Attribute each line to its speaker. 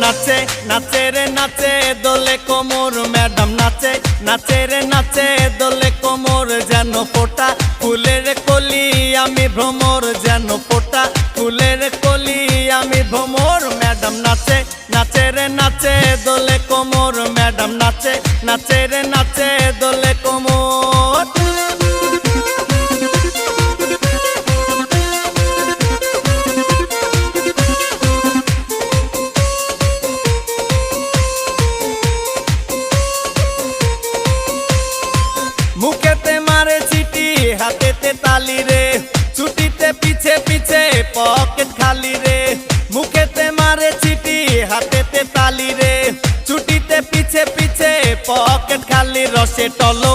Speaker 1: নাচে নাচে রে নাচে দোলে কোমর ম্যাডাম নাচে নাচে রে নাচে দোলে কোমর যেন ফোটা ফুলের কলি আমি ভ্রমর যেন ফোটা ফুলের কলি আমি ভ্রমর ম্যাডাম নাচে নাচে রে নাচে দোলে কোমর ম্যাডাম নাচে নাচে রে নাচে দোলে কোমর। মুখেতে মারে চিটি হাতেতে তালি রে ছুটিতে পিছে পিছে পকেট খালি রে মুখেতে মারে চিটি হাতেতে তালি রে ছুটিতে পিছে পিছে পকেট খালি রসে টলো